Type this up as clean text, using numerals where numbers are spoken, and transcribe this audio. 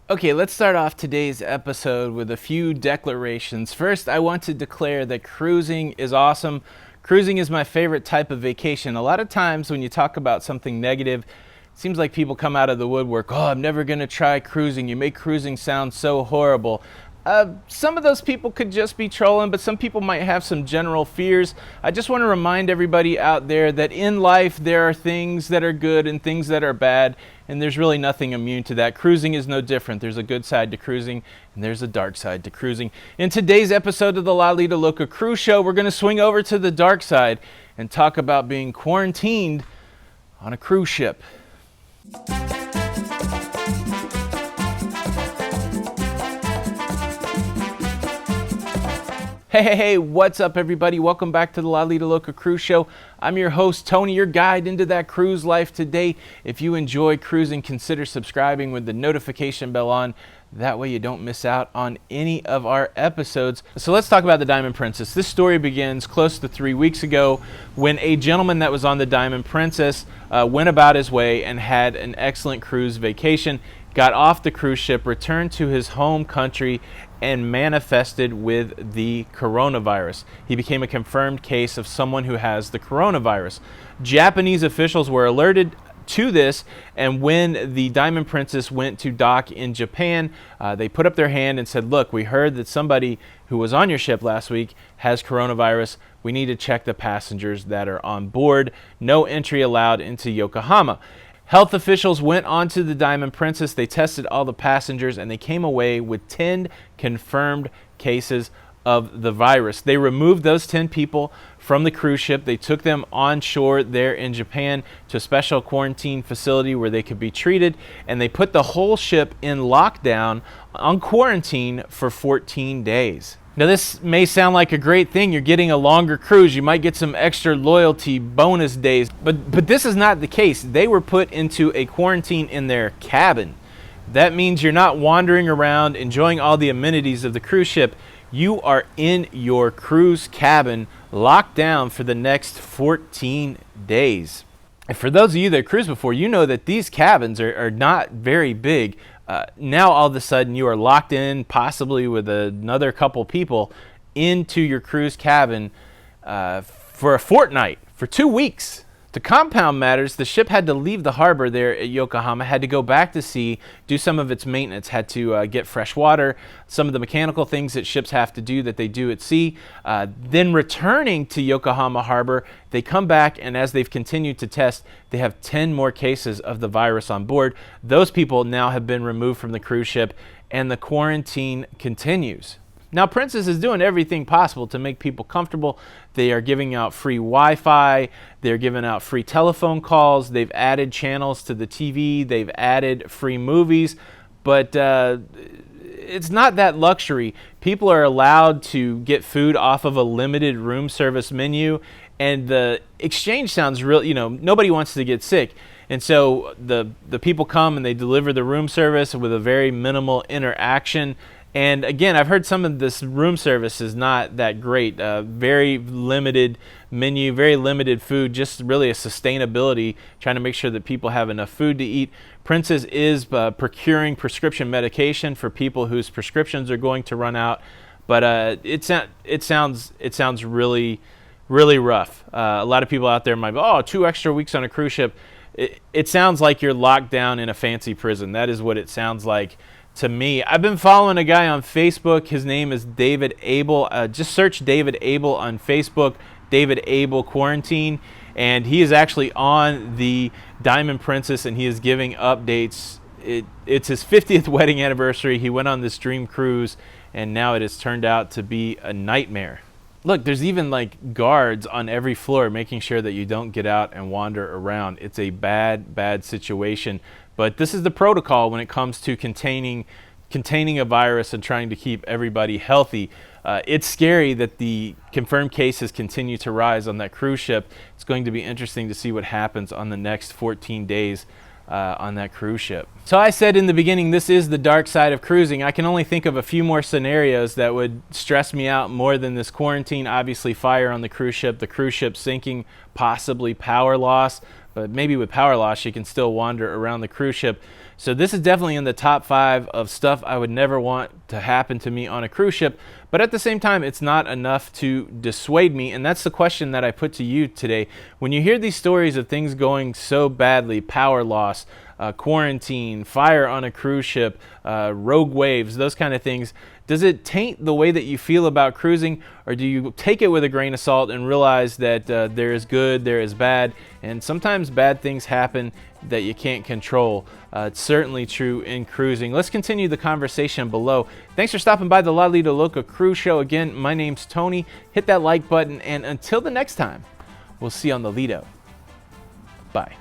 Okay, let's start off today's episode with a few declarations. First, I want to declare that cruising is awesome. Cruising is my favorite type of vacation. A lot of times when you talk about something negative, it seems like people come out of the woodwork. Oh, I'm never going to try cruising. You make cruising sound so horrible. Some of those people could just be trolling, but some people might have some general fears. I just want to remind everybody out there that in life there are things that are good and things that are bad, and there's really nothing immune to that. Cruising is no different. There's a good side to cruising, and there's a dark side to cruising. In today's episode of the Lido Loca Cruise Show, we're going to swing over to the dark side and talk about being quarantined on a cruise ship. Hey, what's up everybody? Welcome back to the Lido Loca Cruise Show. I'm your host, Tony, your guide into that cruise life today. If you enjoy cruising, consider subscribing with the notification bell on. That way you don't miss out on any of our episodes. So let's talk about the Diamond Princess. This story begins close to 3 weeks ago when a gentleman that was on the Diamond Princess went about his way and had an excellent cruise vacation, got off the cruise ship, returned to his home country, and manifested with the coronavirus. He became a confirmed case of someone who has the coronavirus. Japanese officials were alerted to this, and when the Diamond Princess went to dock in Japan, they put up their hand and said, look, we heard that somebody who was on your ship last week has coronavirus. We need to check the passengers that are on board. No entry allowed into Yokohama. Health officials went onto the Diamond Princess, they tested all the passengers, and they came away with 10 confirmed cases of the virus. They removed those 10 people from the cruise ship. They took them on shore there in Japan to a special quarantine facility where they could be treated, and they put the whole ship in lockdown on quarantine for 14 days. Now this may sound like a great thing. You're getting a longer cruise. You might get some extra loyalty bonus days, but this is not the case. They were put into a quarantine in their cabin. That means you're not wandering around enjoying all the amenities of the cruise ship. You are in your cruise cabin locked down for the next 14 days. And for those of you that cruised before, you know that these cabins are not very big. Now all of a sudden you are locked in, possibly with another couple people, into your cruise cabin for a fortnight, for 2 weeks. To compound matters, the ship had to leave the harbor there at Yokohama, had to go back to sea, do some of its maintenance, had to get fresh water, some of the mechanical things that ships have to do that they do at sea. Then returning to Yokohama Harbor, they come back, and as they've continued to test, they have 10 more cases of the virus on board. Those people now have been removed from the cruise ship, and the quarantine continues. Now, Princess is doing everything possible to make people comfortable. They are giving out free Wi-Fi. They're giving out free telephone calls. They've added channels to the TV. They've added free movies. But it's not that luxury. People are allowed to get food off of a limited room service menu. And the exchange sounds real, nobody wants to get sick. And so the people come and they deliver the room service with a very minimal interaction. And again, I've heard some of this room service is not that great. Very limited menu, very limited food, just really a sustainability, trying to make sure that people have enough food to eat. Princess is procuring prescription medication for people whose prescriptions are going to run out. But it sounds really, really rough. A lot of people out there might be, 2 extra weeks on a cruise ship. It sounds like you're locked down in a fancy prison. That is what it sounds like to me. I've been following a guy on Facebook. His name is David Abel. Just search David Abel on Facebook, David Abel Quarantine, and he is actually on the Diamond Princess, and he is giving updates. It's his 50th wedding anniversary. He went on this dream cruise, and now it has turned out to be a nightmare. Look, there's even like guards on every floor making sure that you don't get out and wander around. It's a bad situation. But this is the protocol when it comes to containing a virus and trying to keep everybody healthy. It's scary that the confirmed cases continue to rise on that cruise ship. It's going to be interesting to see what happens on the next 14 days on that cruise ship. So I said in the beginning, this is the dark side of cruising. I can only think of a few more scenarios that would stress me out more than this quarantine. Obviously, fire on the cruise ship sinking, possibly power loss. But maybe with power loss, you can still wander around the cruise ship. So this is definitely in the top 5 of stuff I would never want to happen to me on a cruise ship. But at the same time, it's not enough to dissuade me. And that's the question that I put to you today. When you hear these stories of things going so badly, power loss, quarantine, fire on a cruise ship, rogue waves, those kind of things, does it taint the way that you feel about cruising, or do you take it with a grain of salt and realize that there is good, there is bad, and sometimes bad things happen that you can't control? It's certainly true in cruising. Let's continue the conversation below. Thanks for stopping by the Lido Loca Cruise Show. Again, my name's Tony. Hit that like button, and until the next time, we'll see you on the Lido. Bye.